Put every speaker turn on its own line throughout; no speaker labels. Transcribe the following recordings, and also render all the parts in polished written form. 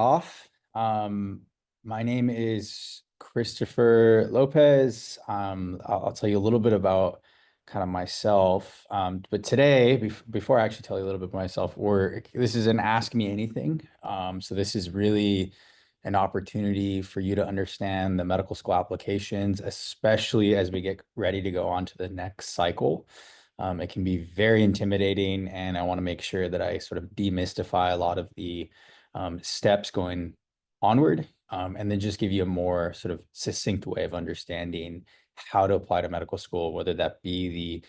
Off. Um, my name is Christopher Lopez. I'll tell you a little bit about kind of myself. But today, before I actually tell you a little bit about myself, this is an Ask Me Anything. So this is really an opportunity for you to understand the medical school applications, especially as we get ready to go on to the next cycle. It can be very intimidating, and I want to make sure that I sort of demystify a lot of the steps going onward, and then just give you a more sort of succinct way of understanding how to apply to medical school, whether that be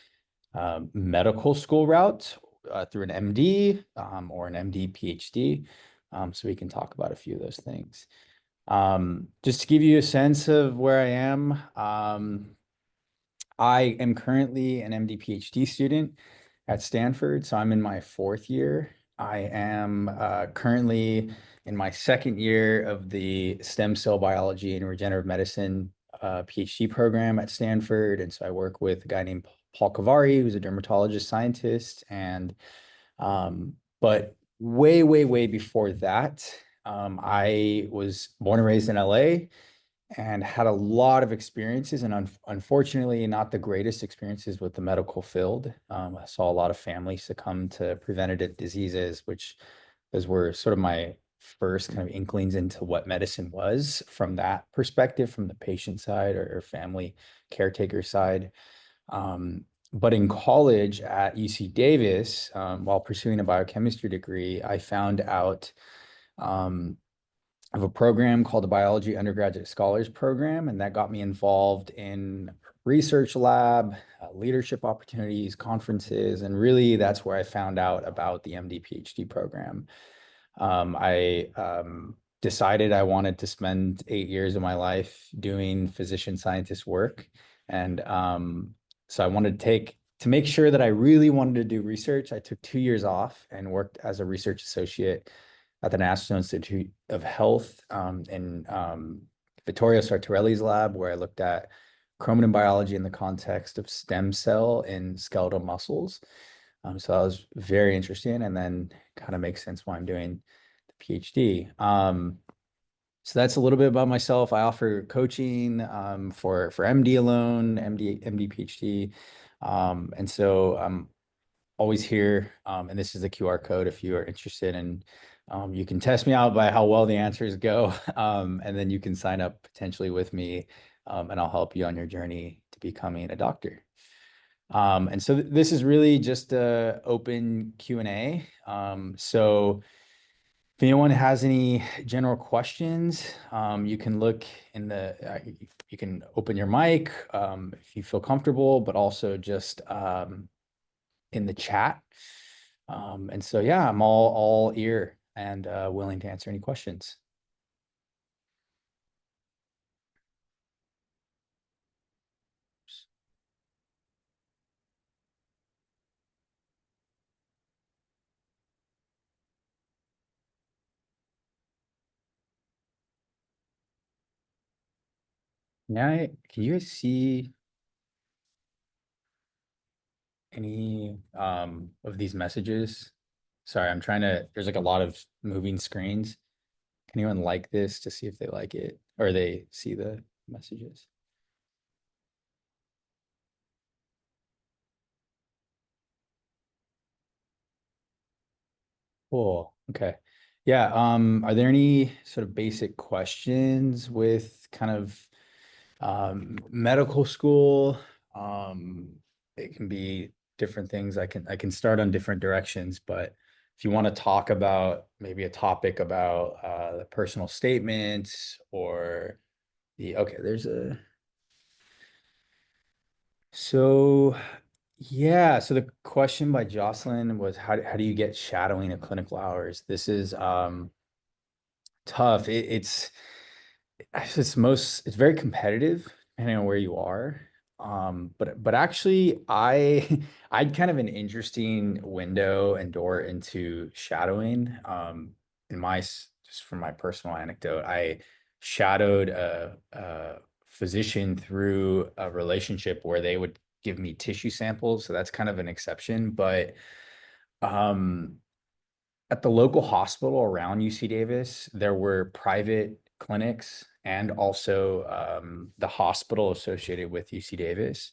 the medical school route through an MD or an MD PhD. So we can talk about a few of those things. Just to give you a sense of where I am, I am currently an MD PhD student at Stanford, so I'm in my fourth year. I am currently in my second year of the stem cell biology and regenerative medicine PhD program at Stanford. And so I work with a guy named Paul Kavari, who's a dermatologist scientist. But way before that, I was born and raised in LA and had a lot of experiences, and unfortunately not the greatest experiences with the medical field. I saw a lot of families succumb to preventative diseases, which those were sort of my first kind of inklings into what medicine was from that perspective, from the patient side or family caretaker side. But in college at UC Davis, while pursuing a biochemistry degree, I found out of a program called the Biology Undergraduate Scholars Program, and that got me involved in research lab, leadership opportunities, conferences, and really that's where I found out about the MD PhD program. I decided I wanted to spend 8 years of my life doing physician scientist work, and so I wanted to make sure that I really wanted to do research. I took 2 years off and worked as a research associate at the National Institute of Health in Vittorio Sartorelli's lab, where I looked at chromatin biology in the context of stem cell in skeletal muscles. So that was very interesting, and then kind of makes sense why I'm doing the PhD. So that's a little bit about myself. I offer coaching for MD alone, MD, PhD. And so I'm always here. And this is the QR code if you are interested. And you can test me out by how well the answers go. And then you can sign up potentially with me, and I'll help you on your journey to becoming a doctor. And so this is really just a open Q&A. So if anyone has any general questions, you can look in you can open your mic if you feel comfortable, but also just in the chat. And so, yeah, I'm all ear and willing to answer any questions. Now, can you guys see any of these messages? Sorry, there's like a lot of moving screens. Can anyone like this to see if they like it or they see the messages? Cool. Okay. Yeah. Are there any sort of basic questions with kind of medical school? It can be different things. I can start on different directions, but if you want to talk about maybe a topic about the personal statements or okay, so yeah, so the question by Jocelyn was how do you get shadowing at clinical hours? This is tough. It's very competitive depending on where you are. But actually I had kind of an interesting window and door into shadowing. Just from my personal anecdote, I shadowed a physician through a relationship where they would give me tissue samples. So that's kind of an exception. But um at the local hospital around UC Davis, there were private clinics and also the hospital associated with UC Davis.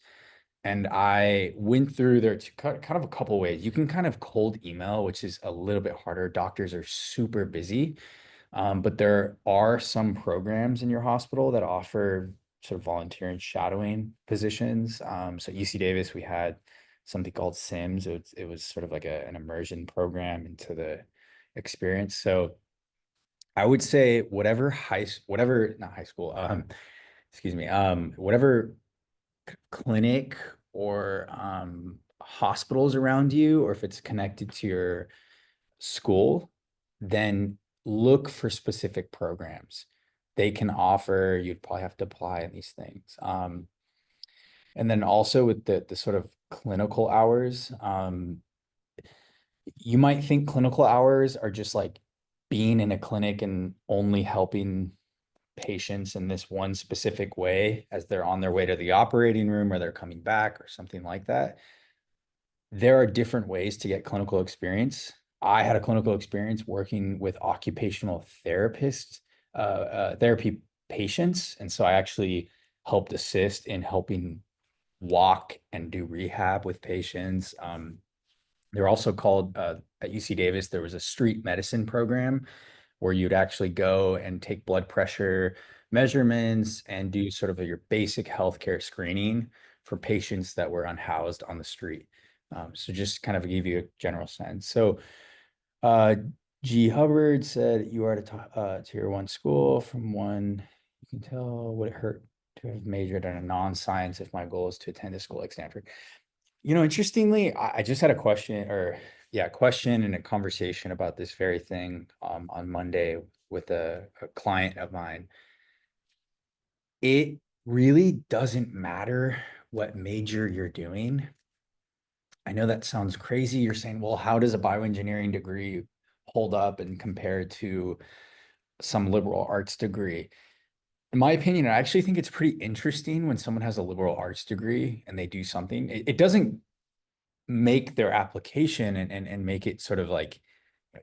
And I went through there to kind of a couple ways. You can kind of cold email, which is a little bit harder. Doctors are super busy. But there are some programs in your hospital that offer sort of volunteer and shadowing positions. So at UC Davis, we had something called Sims. It was sort of like an immersion program into the experience. So I would say whatever, not high school, excuse me, whatever clinic or hospitals around you, or if it's connected to your school, then look for specific programs they can offer. You'd probably have to apply in these things. And then also with the sort of clinical hours, you might think clinical hours are just like being in a clinic and only helping patients in this one specific way as they're on their way to the operating room or they're coming back or something like that. There are different ways to get clinical experience. I had a clinical experience working with occupational therapists, therapy patients. And so I actually helped assist in helping walk and do rehab with patients. They're also called, at UC Davis, there was a street medicine program where you'd actually go and take blood pressure measurements and do sort of your basic healthcare screening for patients that were unhoused on the street. So just kind of give you a general sense. So uh, G. Hubbard said you are at a tier one school. From one, you can tell, would it hurt to have majored in a non-science if my goal is to attend a school like Stanford? Interestingly, I just had a question, or yeah, question and a conversation about this very thing on Monday with a client of mine. It really doesn't matter what major you're doing. I know that sounds crazy. You're saying, well, how does a bioengineering degree hold up and compare to some liberal arts degree? In my opinion, I actually think it's pretty interesting when someone has a liberal arts degree and they do something. It doesn't make their application and make it sort of like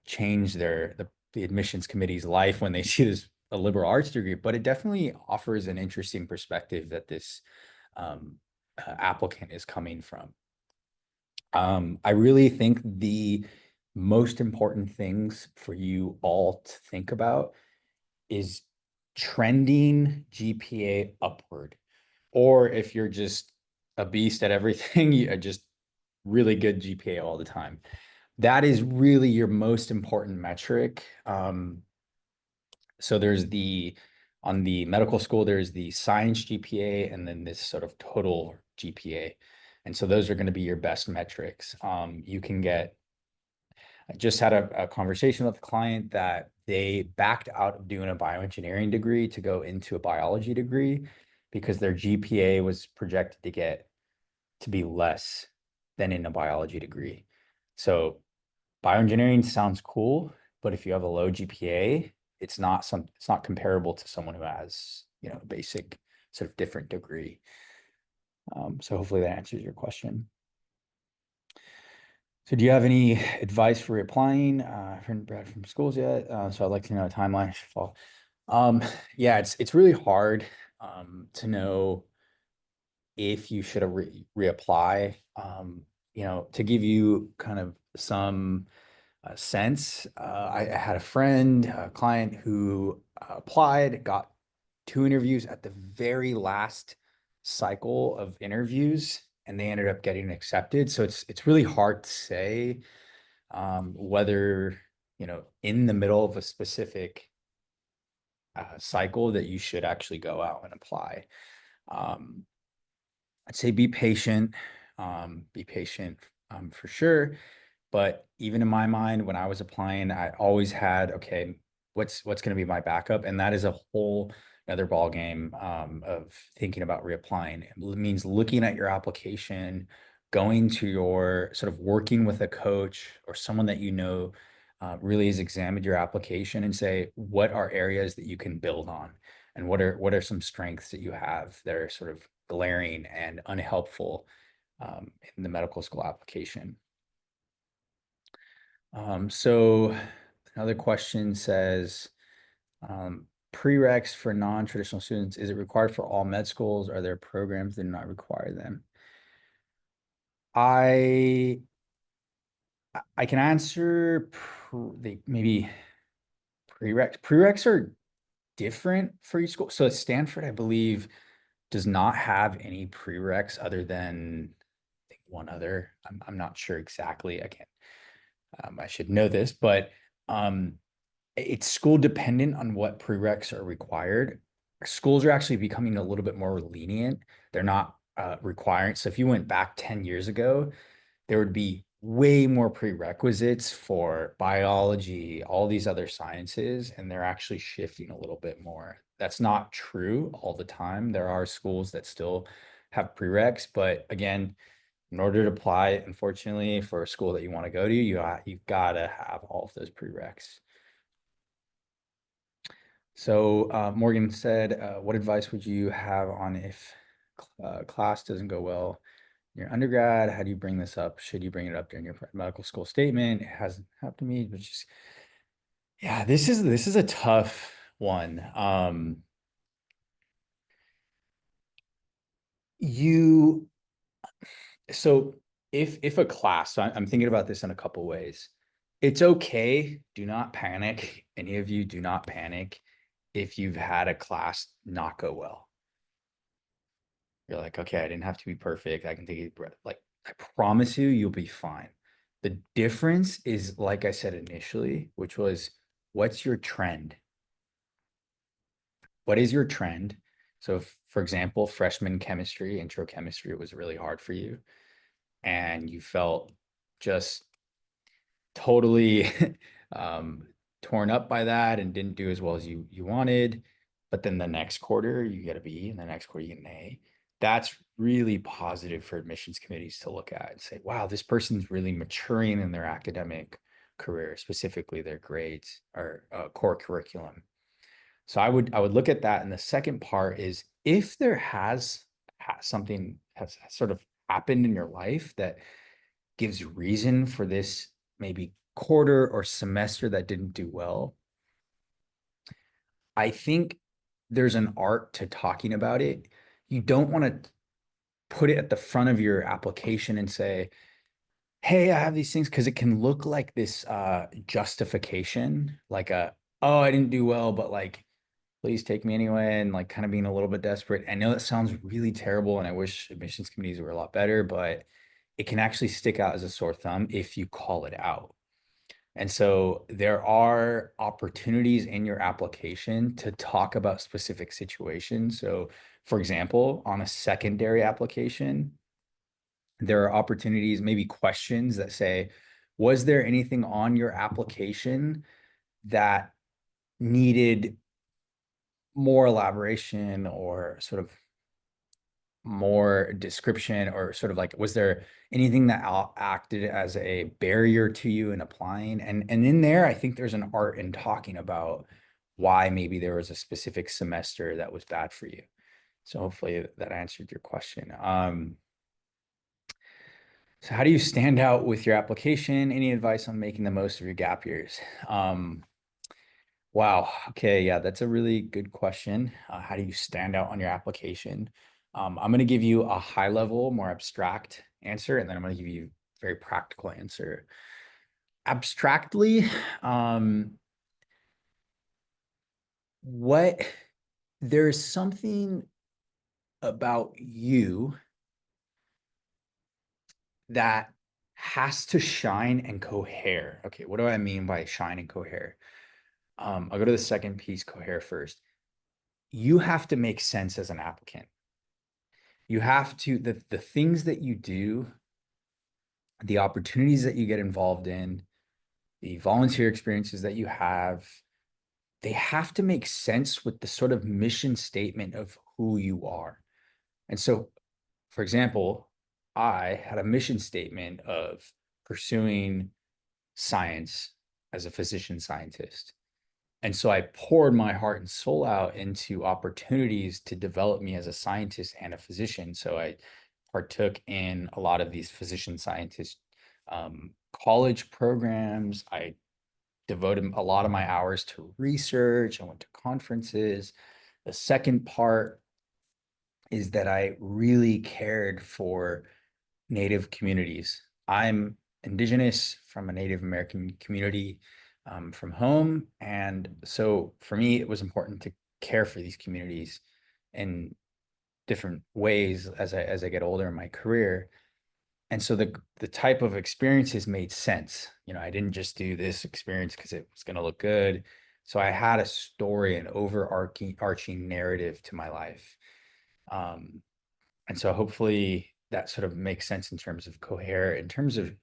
change the admissions committee's life when they see this a liberal arts degree, but it definitely offers an interesting perspective that this applicant is coming from. I really think the most important things for you all to think about is trending GPA upward. Or if you're just a beast at everything, you are just really good GPA all the time. That is really your most important metric. So on the medical school, there's the science GPA and then this sort of total GPA. And so those are going to be your best metrics. I just had a conversation with a client that they backed out of doing a bioengineering degree to go into a biology degree because their GPA was projected to be less than in a biology degree. So bioengineering sounds cool, but if you have a low GPA, it's not comparable to someone who has, a basic sort of different degree. So hopefully that answers your question. So do you have any advice for reapplying? I haven't read from schools yet, so I'd like to know a timeline should fall. Yeah, it's really hard to know if you should reapply. To give you kind of some sense, I had a friend, a client who applied, got 2 interviews at the very last cycle of interviews, and they ended up getting accepted. So it's really hard to say whether in the middle of a specific cycle that you should actually go out and apply. I'd say be patient, for sure. But even in my mind, when I was applying, I always had, okay, what's going to be my backup? And that is a whole another ball game of thinking about reapplying. It means looking at your application, going to your sort of working with a coach or someone that really has examined your application and say, what are areas that you can build on? And what are some strengths that you have that are sort of glaring and unhelpful in the medical school application? So another question says, prereqs for non-traditional students, is it required for all med schools? Are there programs that do not require them? I I can answer maybe prereqs. Prereqs are different for each school. So at Stanford, I believe, does not have any prereqs other than I think one other. I'm not sure exactly. I can't. I should know this, but um, it's school dependent on what prereqs are required. Schools are actually becoming a little bit more lenient. They're not requiring. So if you went back 10 years ago, there would be way more prerequisites for biology, all these other sciences, and they're actually shifting a little bit more. That's not true all the time. There are schools that still have prereqs, but again, in order to apply, unfortunately, for a school that you want to go to, you've got to have all of those prereqs. So Morgan said, what advice would you have on if class doesn't go well in your undergrad? How do you bring this up? Should you bring it up during your medical school statement? It hasn't happened to me, but just yeah, this is a tough one. You so if a class, so I'm thinking about this in a couple ways. It's okay. Do not panic. Any of you do not panic if you've had a class not go well. You're like, okay, I didn't have to be perfect. I can take a breath. Like, I promise you, you'll be fine. The difference is, like I said initially, which was, what's your trend? What is your trend? So, for example, freshman chemistry, intro chemistry was really hard for you, and you felt just totally um, torn up by that and didn't do as well as you wanted. But then the next quarter you get a B, and the next quarter you get an A. That's really positive for admissions committees to look at and say, wow, this person's really maturing in their academic career, specifically their grades or core curriculum. So I would look at that. And the second part is if there something has sort of happened in your life that gives reason for this maybe quarter or semester that didn't do well, I think there's an art to talking about it. You don't want to put it at the front of your application and say, hey, I have these things, because it can look like this justification, like oh, I didn't do well, but like, please take me anyway, and like kind of being a little bit desperate. I know that sounds really terrible, and I wish admissions committees were a lot better, but it can actually stick out as a sore thumb if you call it out. And so there are opportunities in your application to talk about specific situations. So, for example, on a secondary application, there are opportunities, maybe questions that say, was there anything on your application that needed more elaboration or sort of more description, or sort of like, was there anything that acted as a barrier to you in applying? And in there, I think there's an art in talking about why maybe there was a specific semester that was bad for you. So hopefully that answered your question. So how do you stand out with your application? Any advice on making the most of your gap years? Wow. Okay. Yeah, that's a really good question. How do you stand out on your application? I'm going to give you a high level, more abstract answer, and then I'm going to give you a very practical answer. Abstractly, what there's something about you that has to shine and cohere. Okay, what do I mean by shine and cohere? I'll go to the second piece, cohere first. You have to make sense as an applicant. You have to, the things that you do, the opportunities that you get involved in, the volunteer experiences that you have, they have to make sense with the sort of mission statement of who you are. And so, for example, I had a mission statement of pursuing science as a physician scientist. And so I poured my heart and soul out into opportunities to develop me as a scientist and a physician. So I partook in a lot of these physician scientist college programs. I devoted a lot of my hours to research. I went to conferences. The second part is that I really cared for Native communities. I'm indigenous from a Native American community from home. And so for me, it was important to care for these communities in different ways as I get older in my career. And so the type of experiences made sense. I didn't just do this experience because it was going to look good. So I had a story, an overarching narrative to my life. Um, and so hopefully that sort of makes sense in terms of cohere. In terms of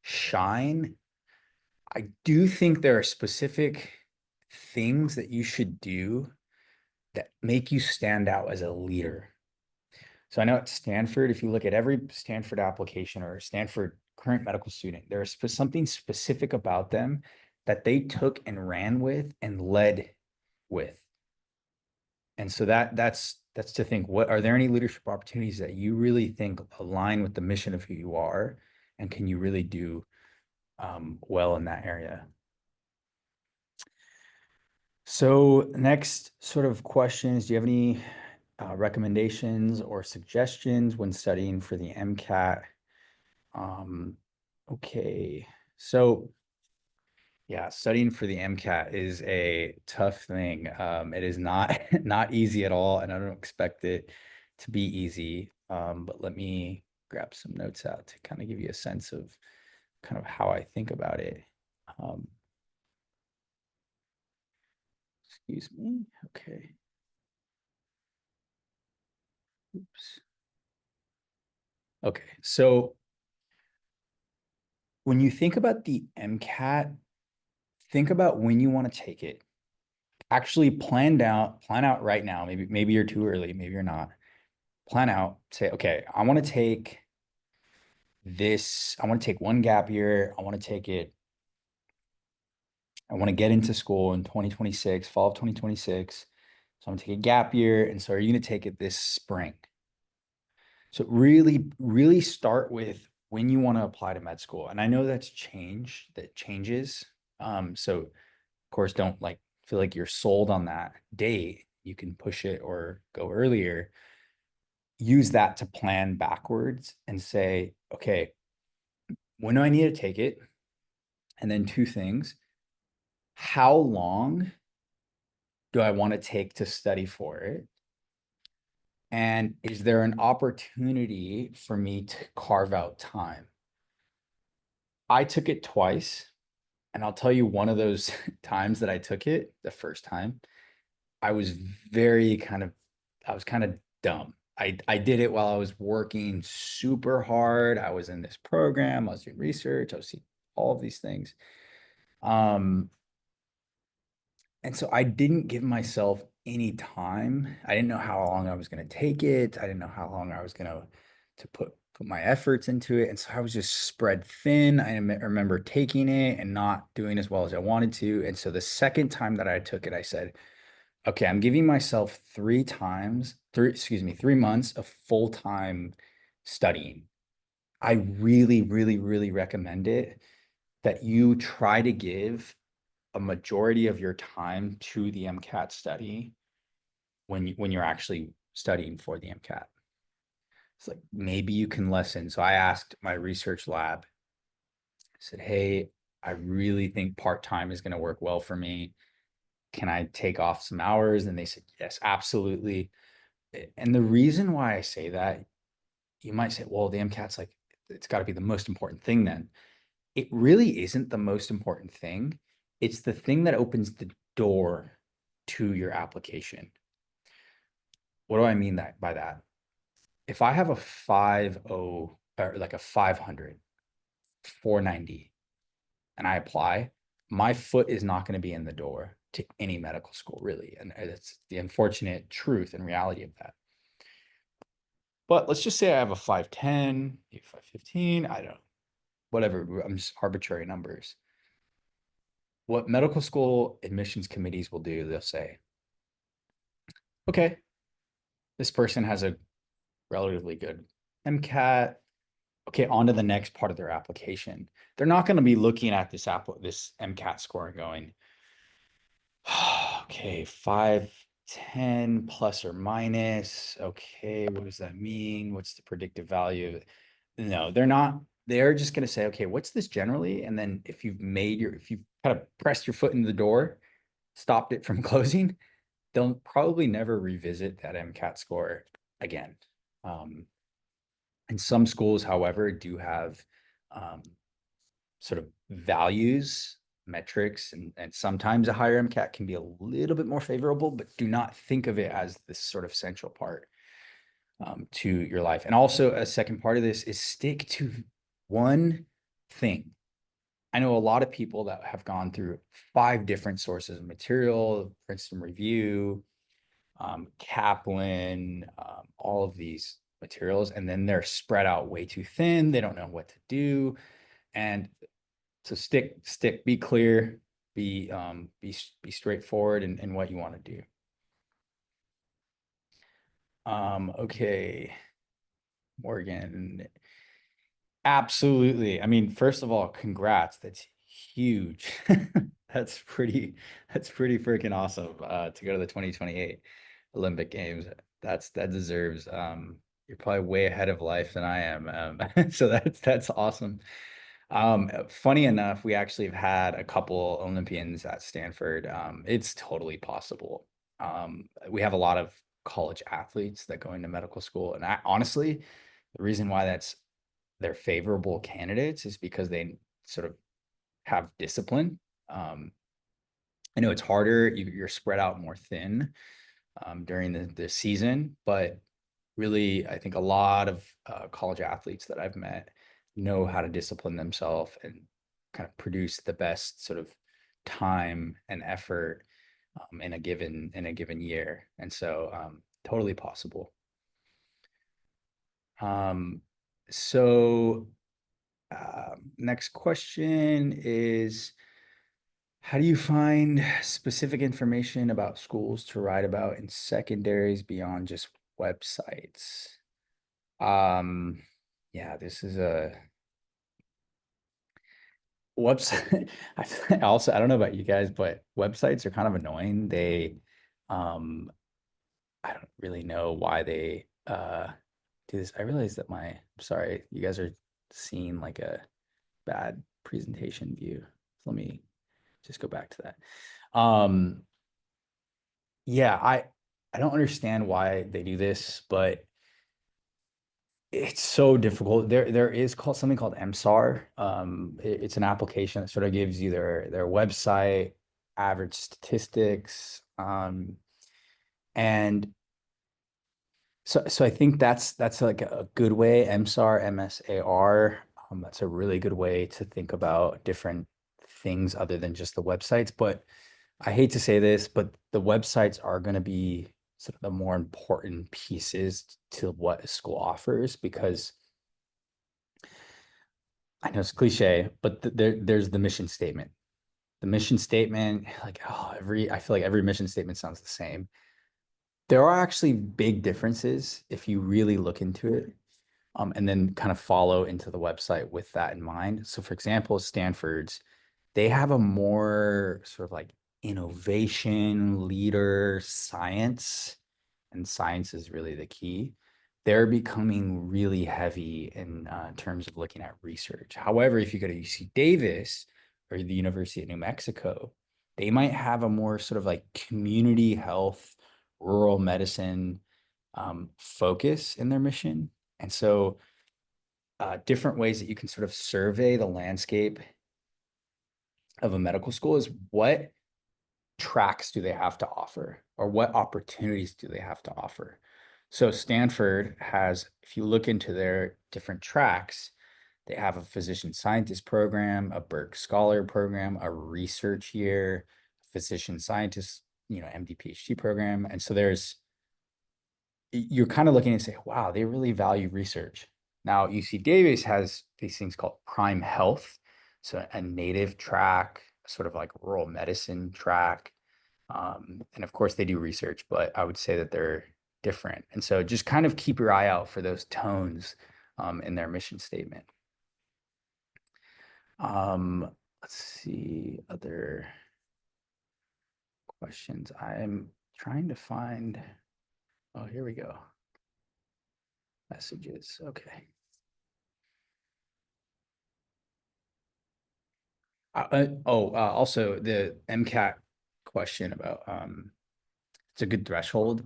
shine, I do think there are specific things that you should do that make you stand out as a leader. So I know at Stanford, if you look at every Stanford application or Stanford current medical student, there's something specific about them that they took and ran with and led with. And so that's to think, what are there any leadership opportunities that you really think align with the mission of who you are, and can you really do well in that area? So next sort of questions, do you have any recommendations or suggestions when studying for the MCAT? Okay, so yeah, studying for the MCAT is a tough thing. It is not not easy at all, and I don't expect it to be easy. But let me grab some notes out to kind of give you a sense of kind of how I think about it. Um, excuse me. Okay. Oops. Okay. So when you think about the MCAT, think about when you want to take it. Actually plan out right now. Maybe you're too early, maybe you're not. Plan out, say, okay, I want to take this, I want to take one gap year. I want to take it, I want to get into school in 2026, fall of 2026. So I'm going to take a gap year. And so are you going to take it this spring? So really, really start with when you want to apply to med school. And I know that changes. So of course, don't like feel like you're sold on that date. You can push it or go earlier. Use that to plan backwards and say, okay, when do I need to take it? And then two things, how long do I want to take to study for it? And is there an opportunity for me to carve out time? I took it twice, and I'll tell you one of those times that I took it, the first time, I was very I was kind of dumb. I did it while I was working super hard. I was in this program, I was doing research, I was seeing all of these things. And so I didn't give myself any time. I didn't know how long I was going to take it. I didn't know how long I was going to put my efforts into it. And so I was just spread thin. I remember taking it and not doing as well as I wanted to. And so the second time that I took it, I said, okay, I'm giving myself 3 months of full-time studying. I really, really, really recommend it that you try to give a majority of your time to the MCAT study when you're actually studying for the MCAT. It's like maybe you can lessen. So I asked my research lab, I said, hey, I really think part-time is going to work well for me. Can I take off some hours? And they said, yes, absolutely. And the reason why I say that, you might say, well, the MCAT's like, it's got to be the most important thing then. It really isn't the most important thing. It's the thing that opens the door to your application. What do I mean by that? If I have a 5.0 or like a 500, 490, and I apply, my foot is not going to be in the door to any medical school, really. And it's the unfortunate truth and reality of that. But let's just say I have a 510, 515, I don't know, whatever, I'm just arbitrary numbers. What medical school admissions committees will do, they'll say, okay, this person has a relatively good MCAT. okay, on to the next part of their application. They're not going to be looking at this MCAT score and going, okay, 510 plus or minus. Okay, what does that mean? What's the predictive value? No, they're not. They're just going to say, okay, what's this generally? And then if you've kind of pressed your foot in the door, stopped it from closing, they'll probably never revisit that MCAT score again. And some schools, however, do have um, sort of values, metrics, and sometimes a higher MCAT can be a little bit more favorable, but do not think of it as this sort of central part to your life. And also, a second part of this is stick to one thing. I know a lot of people that have gone through 5 different sources of material, Princeton Review, Kaplan, all of these materials, and then they're spread out way too thin. They don't know what to do. And so be clear, be straightforward in what you want to do. Okay, Morgan. Absolutely. I mean, first of all, congrats. That's huge. That's pretty freaking awesome to go to the 2028 Olympic Games. That deserves you're probably way ahead of life than I am. So that's awesome. Funny enough, we actually have had a couple Olympians at Stanford. It's totally possible. We have a lot of college athletes that go into medical school, and honestly, the reason why they're favorable candidates is because they sort of have discipline. I know it's harder, you're spread out more thin during the season, but really, I think a lot of college athletes that I've met know how to discipline themselves and kind of produce the best sort of time and effort in a given year. And so totally possible. Um, so next question is, how do you find specific information about schools to write about in secondaries beyond just websites? Yeah, this is a website. I don't know about you guys, but websites are kind of annoying. Um, I don't really know why they do this. I realize that I'm sorry, you guys are seeing like a bad presentation view. So let me just go back to that. Yeah, I don't understand why they do this, but it's so difficult. There is something called MSAR. It's an application that sort of gives you their website, average statistics, and so I think that's like a good way. MSAR, MSAR. That's a really good way to think about different things other than just the websites. But I hate to say this, but the websites are going to be sort of the more important pieces to what a school offers, because I know it's cliche, but there's the mission statement. The mission statement, like, I feel like every mission statement sounds the same. There are actually big differences if you really look into it, and then kind of follow into the website with that in mind. So, for example, Stanford's, they have a more sort of like innovation, leader, science, and science is really the key. They're becoming really heavy in terms of looking at research. However, if you go to UC Davis or the University of New Mexico, they might have a more sort of like community health, rural medicine focus in their mission. And so different ways that you can sort of survey the landscape of a medical school is, what tracks do they have to offer, or what opportunities do they have to offer? So Stanford has, if you look into their different tracks, they have a physician scientist program, a Berk Scholar program, a research year, physician scientist, MD PhD program. And so you're kind of looking and say, wow, they really value research. Now, UC Davis has these things called Prime Health, so a native track, sort of like rural medicine track. And of course, they do research, but I would say that they're different. And so just kind of keep your eye out for those tones in their mission statement. Um, let's see other questions. I'm trying to find. Oh, here we go. Messages. Okay. Also the MCAT question about it's a good threshold.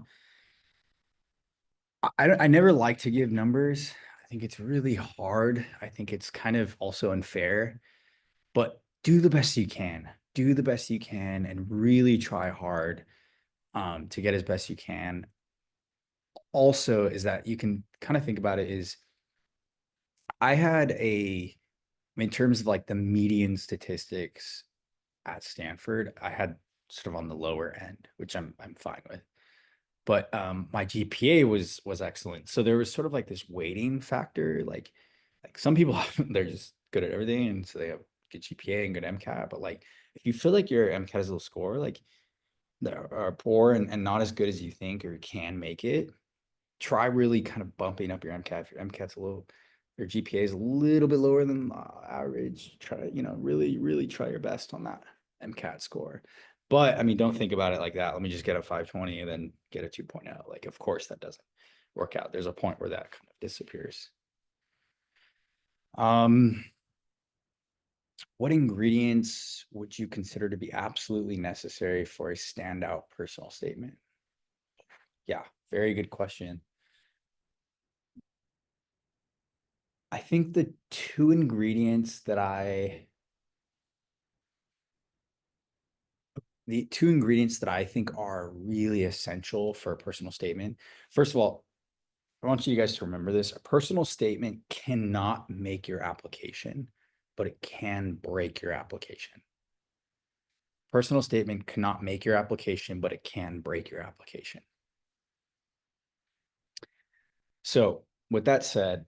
I never like to give numbers. I think it's really hard. I think it's kind of also unfair, but do the best you can. Do the best you can and really try hard to get as best you can. Also, is that you can kind of think about it is I had in terms of like the median statistics at Stanford, I had sort of on the lower end, which I'm fine with. But my GPA was excellent. So there was sort of like this weighting factor. Like some people they're just good at everything, and so they have good GPA and good MCAT. But like if you feel like your MCAT is a little score, like that are poor and not as good as you think or can make it, try really kind of bumping up your MCAT. If your MCAT's a little, your GPA is a little bit lower than average, try, really try your best on that MCAT score. But I mean, don't think about it like that. Let me just get a 520 and then get a 2.0. Like, of course, that doesn't work out. There's a point where that kind of disappears. Um, what ingredients would you consider to be absolutely necessary for a standout personal statement? Yeah, very good question. I think the two ingredients that the two ingredients that I think are really essential for a personal statement. First of all, I want you guys to remember this. A personal statement cannot make your application, but it can break your application. Personal statement cannot make your application, but it can break your application. So, with that said,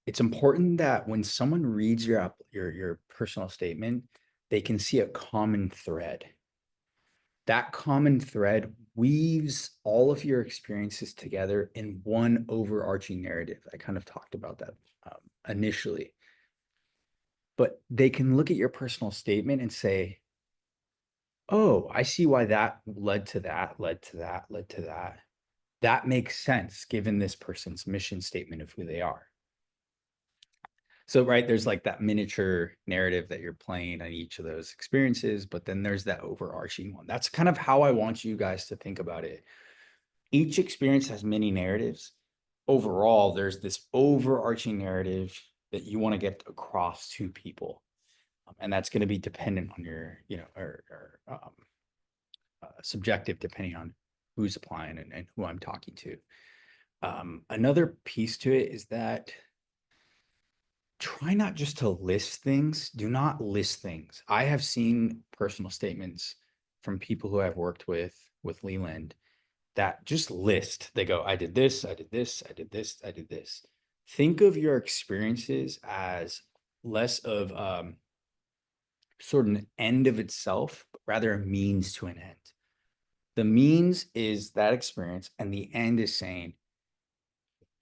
it's important that when someone reads your personal statement, they can see a common thread. That common thread weaves all of your experiences together in one overarching narrative. I kind of talked about that initially, but they can look at your personal statement and say, oh, I see why that led to that, led to that, led to that. That makes sense given this person's mission statement of who they are. So, right, there's like that miniature narrative that you're playing on each of those experiences, but then there's that overarching one. That's kind of how I want you guys to think about it. Each experience has many narratives. Overall, there's this overarching narrative that you want to get across to people. And that's going to be dependent on your, subjective, depending on who's applying and who I'm talking to. Another piece to it is that try not just to list things. Do not list things. I have seen personal statements from people who I've worked with Leland that just list. They go, I did this, I did this, I did this, I did this. Think of your experiences as less of sort of an end of itself, but rather a means to an end. The means is that experience, and the end is saying,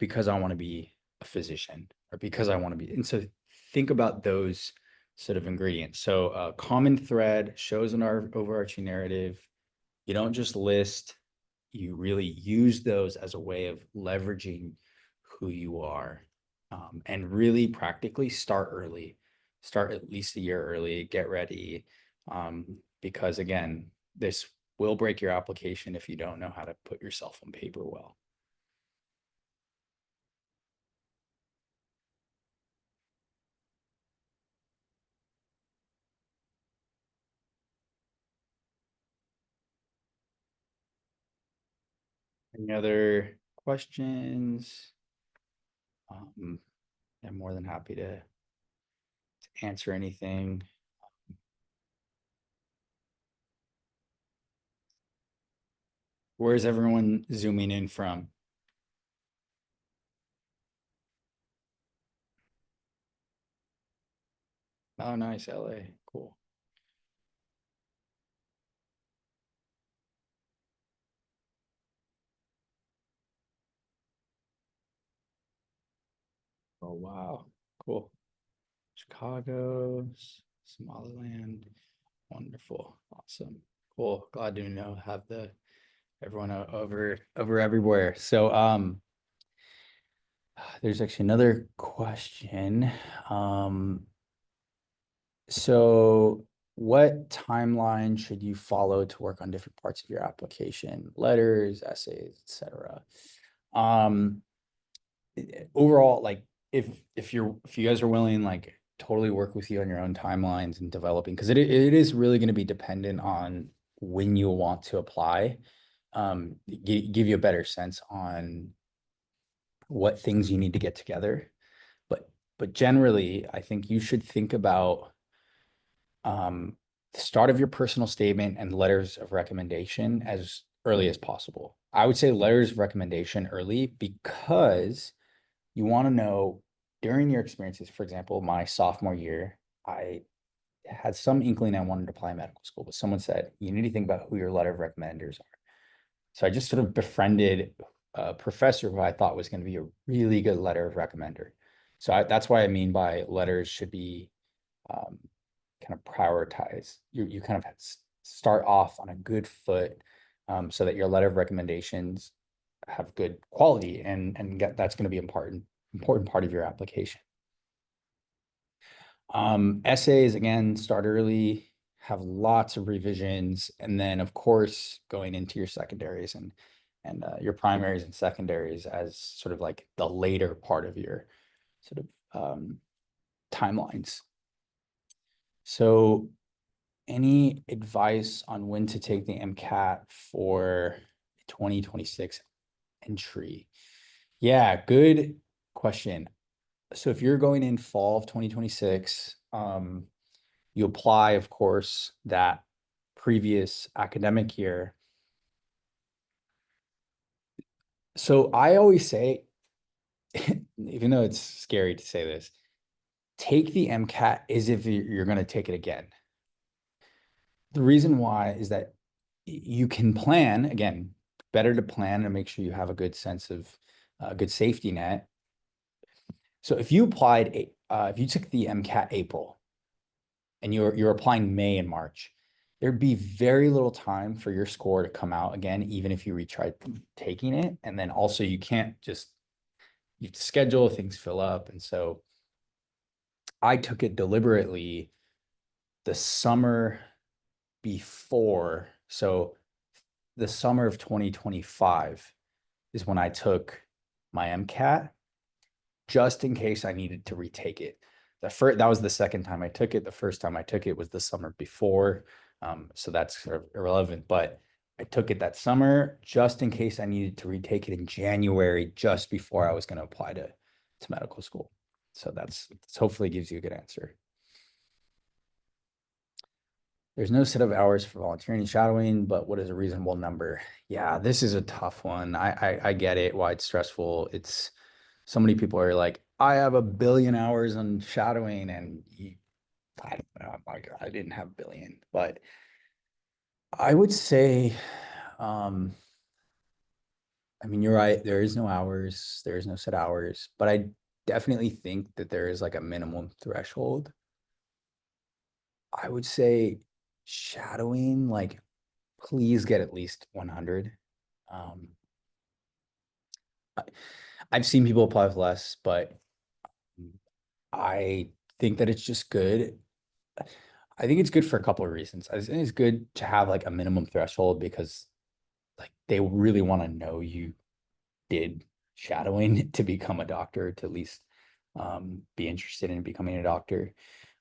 because I want to be a physician or because I want to be. And so think about those sort of ingredients. So a common thread shows in our overarching narrative. You don't just list, you really use those as a way of leveraging who you are. And really practically start early, start at least a year early, get ready. Because again, this will break your application if you don't know how to put yourself on paper well. Any other questions? Um, I'm more than happy to answer anything. Where's everyone zooming in from? Oh, nice, LA. Cool. Oh, wow. Cool. Chicago, Somaliland. Wonderful. Awesome. Cool. Glad to know have the everyone over everywhere. So there's actually another question. So what timeline should you follow to work on different parts of your application? Letters, essays, etc. Um Overall, like if you guys are willing, like totally work with you on your own timelines and developing, because it is really going to be dependent on when you want to apply. Give you a better sense on what things you need to get together. But generally, I think you should think about the start of your personal statement and letters of recommendation as early as possible. I would say letters of recommendation early because you want to know during your experiences. For example, my sophomore year, I had some inkling I wanted to apply medical school, but someone said, you need to think about who your letter of recommenders are. So I just sort of befriended a professor who I thought was going to be a really good letter of recommender. So that's why I mean by letters should be um, kind of prioritized. You kind of start off on a good foot so that your letter of recommendations have good quality and that's going to be important part of your application. Essays, again, start early, have lots of revisions, and then of course going into your secondaries and your primaries and secondaries as sort of like the later part of your sort of timelines. So any advice on when to take the MCAT for 2026 entry? Yeah, good question. So if you're going in fall of 2026, you apply, of course, that previous academic year. So I always say, even though it's scary to say this, take the MCAT as if you're going to take it again. The reason why is that you can plan, again, better to plan and make sure you have a good sense of a good safety net. So if you if you took the MCAT April and you're applying May and March, there'd be very little time for your score to come out again, even if you retried taking it. And then also you can't just, you have to schedule, things fill up. And so I took it deliberately the summer before. So the summer of 2025 is when I took my MCAT, just in case I needed to retake it. That was the second time I took it. The first time I took it was the summer before. So that's sort of irrelevant, but I took it that summer just in case I needed to retake it in January, just before I was going to apply to medical school. So that's hopefully gives you a good answer. There's no set of hours for volunteering and shadowing, but what is a reasonable number? Yeah, this is a tough one. I get it, why it's stressful. It's so many people are like, I have 1 billion hours on shadowing, and I don't know, like I didn't have 1 billion, but I would say, um, I mean, you're right. There is no hours. There is no set hours, but I definitely think that there is like a minimum threshold. I would say shadowing, like, please get at least 100. Um, I've seen people apply with less, but I think that it's just good. I think it's good for a couple of reasons. I think it's good to have like a minimum threshold because like they really want to know you did shadowing to become a doctor, to at least be interested in becoming a doctor.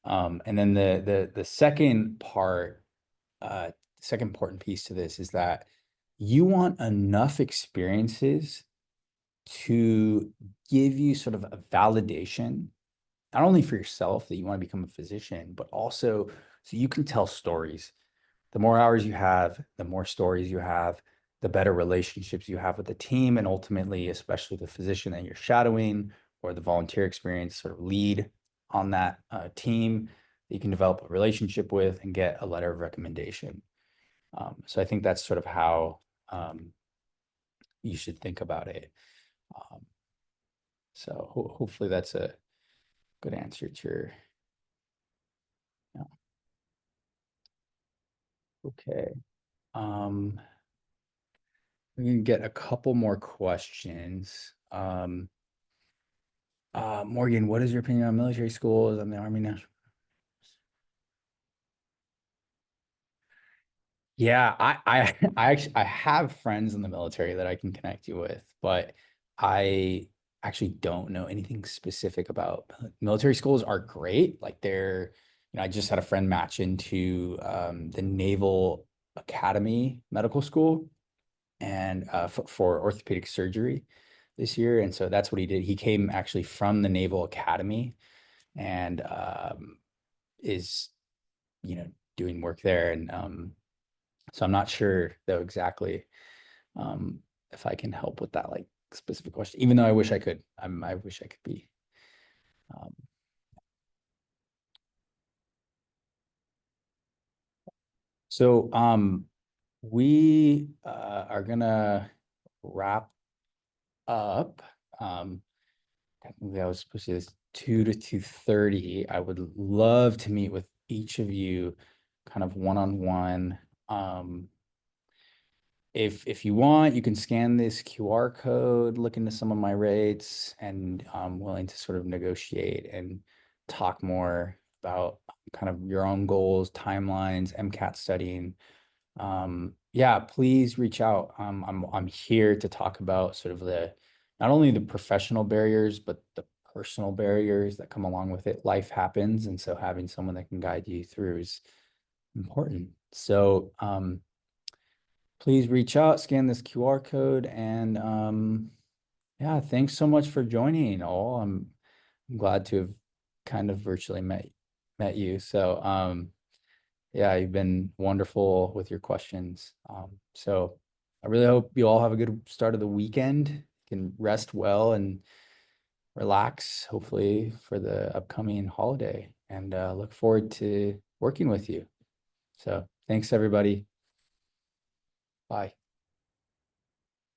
And then the second part, second important piece to this is that you want enough experiences to give you sort of a validation, not only for yourself that you want to become a physician, but also so you can tell stories. The more hours you have, the more stories you have, the better relationships you have with the team, and ultimately, especially the physician that you're shadowing or the volunteer experience sort of lead on that team that you can develop a relationship with and get a letter of recommendation. So I think that's sort of how you should think about it. So hopefully that's a good answer to your, yeah. Okay. We can get a couple more questions. Morgan, what is your opinion on military schools and the Army National? Yeah, I actually I have friends in the military that I can connect you with, but I actually don't know anything specific about military schools are great. Like I just had a friend match into the Naval Academy Medical School and for orthopedic surgery this year. And so that's what he did. He came actually from the Naval Academy and is, doing work there. And so I'm not sure though exactly um, if I can help with that like specific question, even though I wish I could. I wish I could be. Um, so we are gonna wrap up. Um, Technically, I was supposed to do this 2 to 2:30. I would love to meet with each of you kind of one-on-one. If you want, you can scan this QR code, look into some of my rates, and I'm willing to sort of negotiate and talk more about kind of your own goals, timelines, MCAT studying. Yeah, please reach out. I'm here to talk about sort of the not only the professional barriers, but the personal barriers that come along with it. Life happens, and so having someone that can guide you through is important. So please reach out, scan this QR code, and yeah, thanks so much for joining all. I'm glad to have kind of virtually met you. So yeah, you've been wonderful with your questions. So I really hope you all have a good start of the weekend. You can rest well and relax, hopefully, for the upcoming holiday, and look forward to working with you. So thanks, everybody. Bye.